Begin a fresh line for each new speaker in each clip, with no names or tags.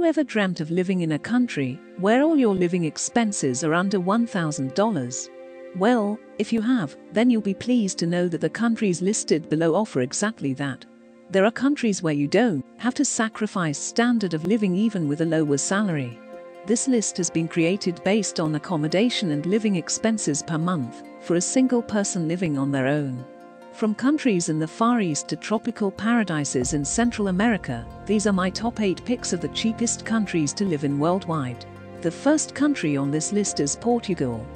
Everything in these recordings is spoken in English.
ever dreamt of living in a country where all your living expenses are under $1,000? Well, if you have, then you'll be pleased to know that the countries listed below offer exactly that. There are countries where you don't have to sacrifice standard of living even with a lower salary. This list has been created based on accommodation and living expenses per month for a single person living on their own. From countries in the Far East to tropical paradises in Central America, these are my top 8 picks of the cheapest countries to live in worldwide. The first country on this list is Portugal.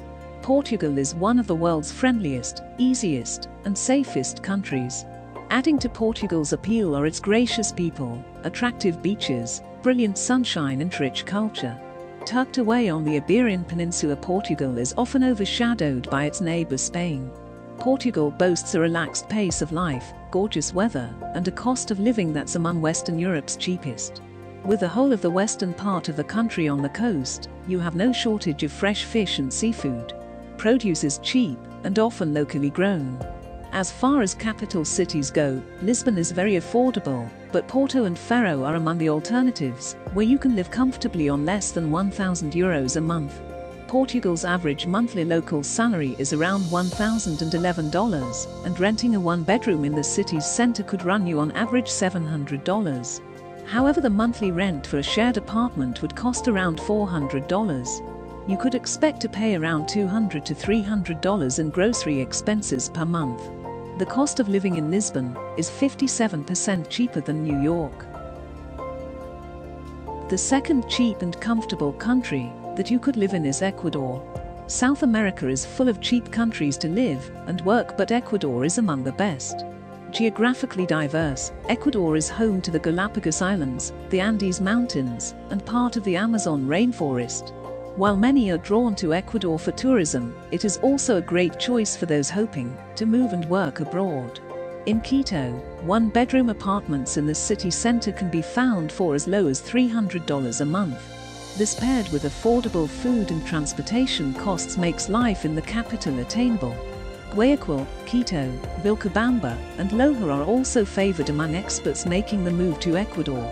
Portugal is one of the world's friendliest, easiest, and safest countries. Adding to Portugal's appeal are its gracious people, attractive beaches, brilliant sunshine and rich culture. Tucked away on the Iberian Peninsula, Portugal is often overshadowed by its neighbour Spain. Portugal boasts a relaxed pace of life, gorgeous weather, and a cost of living that's among Western Europe's cheapest. With the whole of the western part of the country on the coast, you have no shortage of fresh fish and seafood. Produce is cheap and often locally grown. As far as capital cities go, Lisbon is very affordable, but Porto and Faro are among the alternatives, where you can live comfortably on less than €1,000 a month. Portugal's average monthly local salary is around $1,011, and renting a one-bedroom in the city's centre could run you on average $700. However, the monthly rent for a shared apartment would cost around $400. You could expect to pay around $200 to $300 in grocery expenses per month. The cost of living in Lisbon is 57% cheaper than New York. The second cheap and comfortable country that you could live in is Ecuador. South America is full of cheap countries to live and work, but Ecuador is among the best. Geographically diverse, Ecuador is home to the Galapagos Islands, the Andes Mountains, and part of the Amazon rainforest. While many are drawn to Ecuador for tourism, it is also a great choice for those hoping to move and work abroad. In Quito, one-bedroom apartments in the city center can be found for as low as $300 a month. This, paired with affordable food and transportation costs, makes life in the capital attainable. Guayaquil, Quito, Vilcabamba, and Loja are also favored among experts making the move to Ecuador.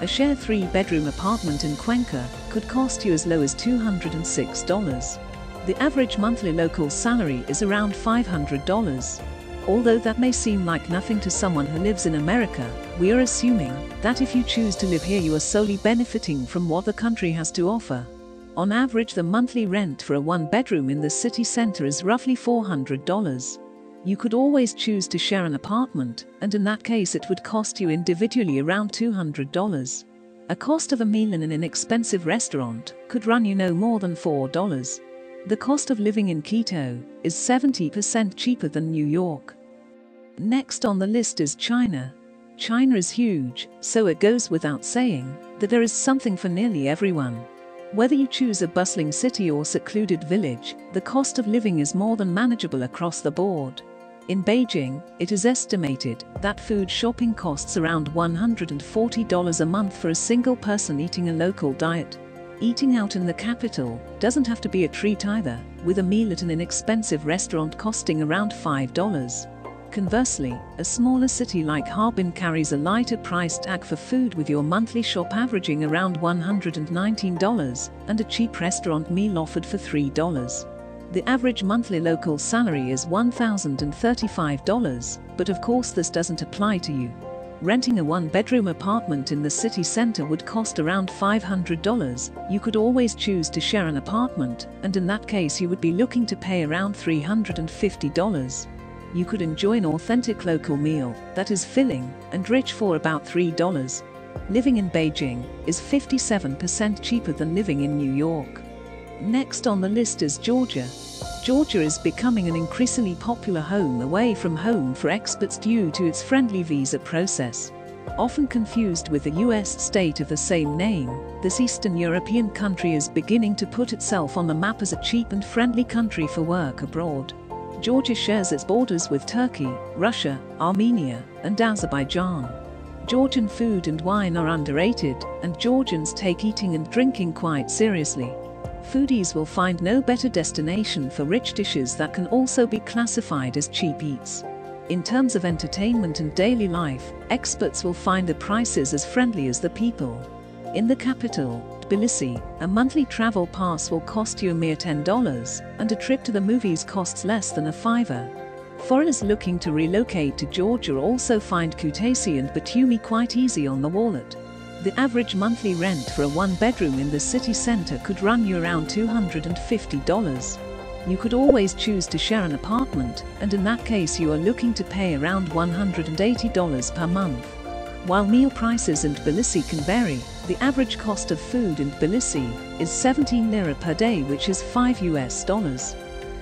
A shared 3-bedroom apartment in Cuenca could cost you as low as $206. The average monthly local salary is around $500. Although that may seem like nothing to someone who lives in America, we are assuming that if you choose to live here, you are solely benefiting from what the country has to offer. On average, the monthly rent for a one-bedroom in the city center is roughly $400. You could always choose to share an apartment, and in that case it would cost you individually around $200. A cost of a meal in an inexpensive restaurant could run you no more than $4. The cost of living in Quito is 70% cheaper than New York. Next on the list is China. China is huge, so it goes without saying that there is something for nearly everyone. Whether you choose a bustling city or secluded village, the cost of living is more than manageable across the board. In Beijing, it is estimated that food shopping costs around $140 a month for a single person eating a local diet. Eating out in the capital doesn't have to be a treat either, with a meal at an inexpensive restaurant costing around $5. Conversely, a smaller city like Harbin carries a lighter price tag for food, with your monthly shop averaging around $119 and a cheap restaurant meal offered for $3. The average monthly local salary is $1,035, but of course this doesn't apply to you. Renting a one-bedroom apartment in the city center would cost around $500. You could always choose to share an apartment, and in that case you would be looking to pay around $350. You could enjoy an authentic local meal that is filling and rich for about $3. Living in Beijing is 57% cheaper than living in New York. Next on the list is Georgia. Georgia is becoming an increasingly popular home away from home for experts due to its friendly visa process. Often confused with the US state of the same name, this Eastern European country is beginning to put itself on the map as a cheap and friendly country for work abroad. Georgia shares its borders with Turkey, Russia, Armenia, and Azerbaijan. Georgian food and wine are underrated, and Georgians take eating and drinking quite seriously. Foodies will find no better destination for rich dishes that can also be classified as cheap eats. In terms of entertainment and daily life, experts will find the prices as friendly as the people. In the capital, Tbilisi, a monthly travel pass will cost you a mere $10, and a trip to the movies costs less than a $5. Foreigners looking to relocate to Georgia also find Kutaisi and Batumi quite easy on the wallet. The average monthly rent for a one-bedroom in the city center could run you around $250. You could always choose to share an apartment, and in that case you are looking to pay around $180 per month. While meal prices in Tbilisi can vary, the average cost of food in Tbilisi is 17 lira per day, which is $5.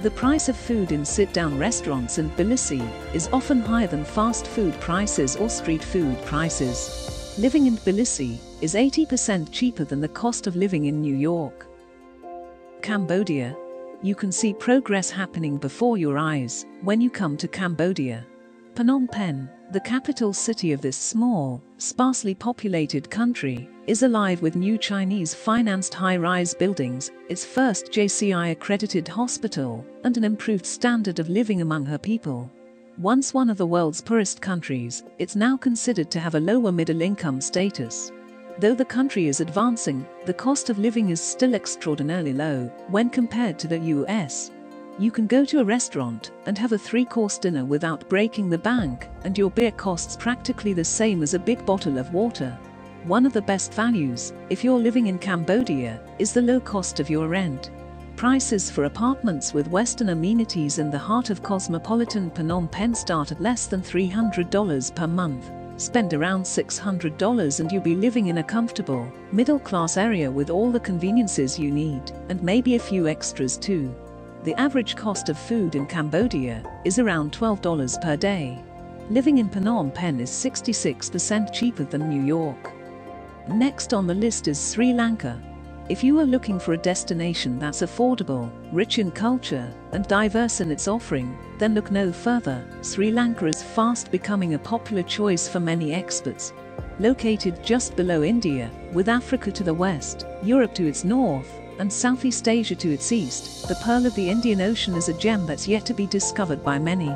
The price of food in sit-down restaurants in Tbilisi is often higher than fast food prices or street food prices. Living in Tbilisi is 80% cheaper than the cost of living in New York. Cambodia. You can see progress happening before your eyes when you come to Cambodia. Phnom Penh, the capital city of this small, sparsely populated country, is alive with new Chinese-financed high-rise buildings, its first JCI-accredited hospital, and an improved standard of living among her people. Once one of the world's poorest countries, it's now considered to have a lower middle-income status. Though the country is advancing, the cost of living is still extraordinarily low when compared to the US. You can go to a restaurant and have a 3-course dinner without breaking the bank, and your beer costs practically the same as a big bottle of water. One of the best values, if you're living in Cambodia, is the low cost of your rent. Prices for apartments with Western amenities in the heart of cosmopolitan Phnom Penh start at less than $300 per month. Spend around $600 and you'll be living in a comfortable, middle-class area with all the conveniences you need, and maybe a few extras too. The average cost of food in Cambodia is around $12 per day. Living in Phnom Penh is 66% cheaper than New York. Next on the list is Sri Lanka. If you are looking for a destination that's affordable, rich in culture, and diverse in its offering, then look no further. Sri Lanka is fast becoming a popular choice for many experts. Located just below India, with Africa to the west, Europe to its north, and Southeast Asia to its east, the Pearl of the Indian Ocean is a gem that's yet to be discovered by many.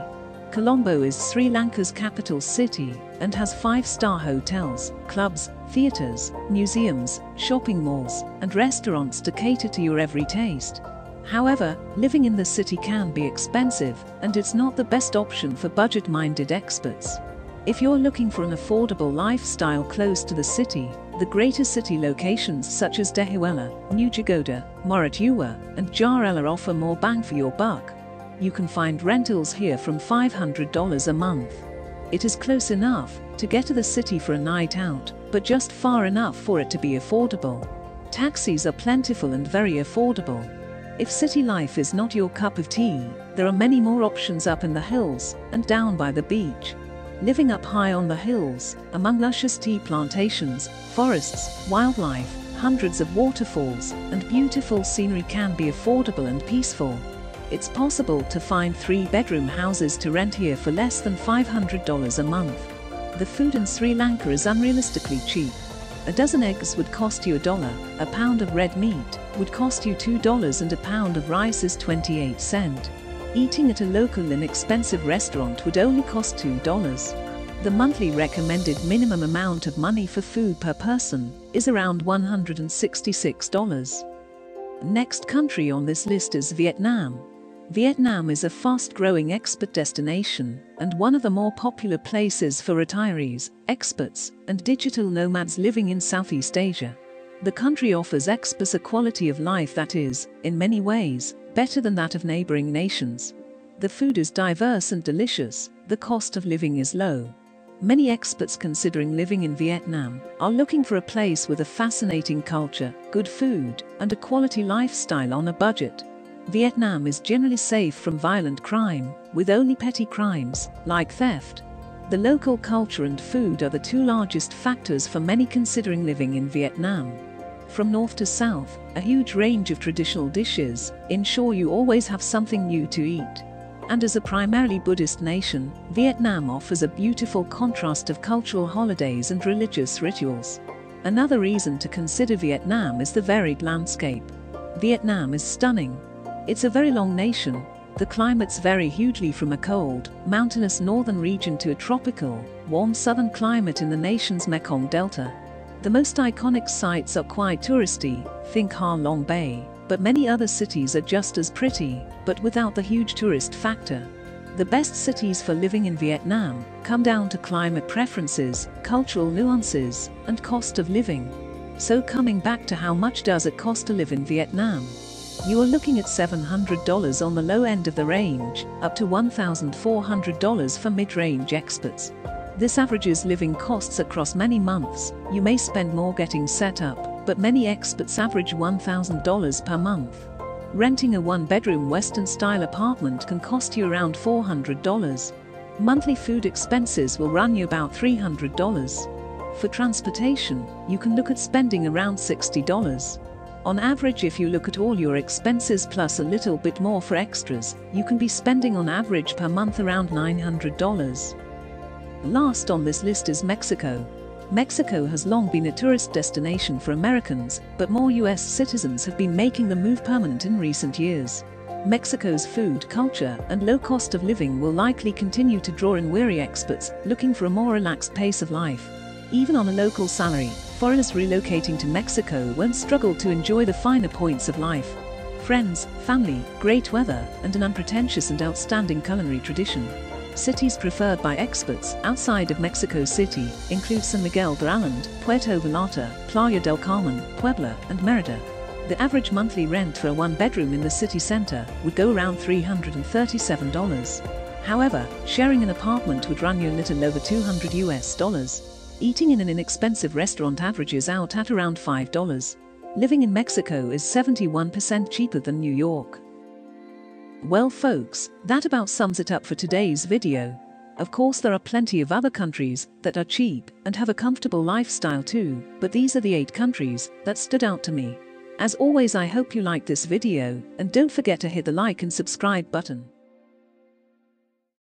Colombo is Sri Lanka's capital city and has 5-star hotels, clubs, theatres, museums, shopping malls, and restaurants to cater to your every taste. However, living in the city can be expensive, and it's not the best option for budget-minded experts. If you're looking for an affordable lifestyle close to the city, the greater city locations such as Dehiwala, Nujagoda, Moratuwa, and Jarela offer more bang for your buck. You can find rentals here from $500 a month. It is close enough to get to the city for a night out, but just far enough for it to be affordable. Taxis are plentiful and very affordable. If city life is not your cup of tea, there are many more options up in the hills and down by the beach. Living up high on the hills, among luscious tea plantations, forests, wildlife, hundreds of waterfalls, and beautiful scenery can be affordable and peaceful. It's possible to find 3-bedroom houses to rent here for less than $500 a month. The food in Sri Lanka is unrealistically cheap. A dozen eggs would cost you $1, a pound of red meat would cost you $2, and a pound of rice is 28 cents. Eating at a local inexpensive restaurant would only cost $2. The monthly recommended minimum amount of money for food per person is around $166. Next country on this list is Vietnam. Vietnam is a fast-growing expat destination and one of the more popular places for retirees, expats, and digital nomads living in Southeast Asia. The country offers expats a quality of life that is, in many ways, better than that of neighboring nations. The food is diverse and delicious, the cost of living is low. Many expats considering living in Vietnam are looking for a place with a fascinating culture, good food, and a quality lifestyle on a budget. Vietnam is generally safe from violent crime, with only petty crimes, like theft. The local culture and food are the 2 largest factors for many considering living in Vietnam. From north to south, a huge range of traditional dishes ensure you always have something new to eat. And as a primarily Buddhist nation, Vietnam offers a beautiful contrast of cultural holidays and religious rituals. Another reason to consider Vietnam is the varied landscape. Vietnam is stunning. It's a very long nation. The climates vary hugely from a cold, mountainous northern region to a tropical, warm southern climate in the nation's Mekong Delta. The most iconic sites are quite touristy, think Ha Long Bay, but many other cities are just as pretty, but without the huge tourist factor. The best cities for living in Vietnam come down to climate preferences, cultural nuances, and cost of living. So coming back to how much does it cost to live in Vietnam? You are looking at $700 on the low end of the range, up to $1,400 for mid-range experts. This averages living costs across many months. You may spend more getting set up, but many experts average $1,000 per month. Renting a one-bedroom Western-style apartment can cost you around $400. Monthly food expenses will run you about $300. For transportation, you can look at spending around $60. On average, if you look at all your expenses plus a little bit more for extras, you can be spending on average per month around $900. Last on this list is Mexico. Mexico has long been a tourist destination for Americans, but more US citizens have been making the move permanent in recent years. Mexico's food culture and low cost of living will likely continue to draw in weary experts looking for a more relaxed pace of life. Even on a local salary, foreigners relocating to Mexico won't struggle to enjoy the finer points of life. Friends, family, great weather, and an unpretentious and outstanding culinary tradition. Cities preferred by experts outside of Mexico City include San Miguel de Allende, Puerto Vallarta, Playa del Carmen, Puebla, and Merida. The average monthly rent for a one-bedroom in the city center would go around $337. However, sharing an apartment would run you a little over $200. Eating in an inexpensive restaurant averages out at around $5. Living in Mexico is 71% cheaper than New York. Well folks, that about sums it up for today's video. Of course there are plenty of other countries that are cheap and have a comfortable lifestyle too, but these are the 8 countries that stood out to me. As always, I hope you liked this video, and don't forget to hit the like and subscribe button.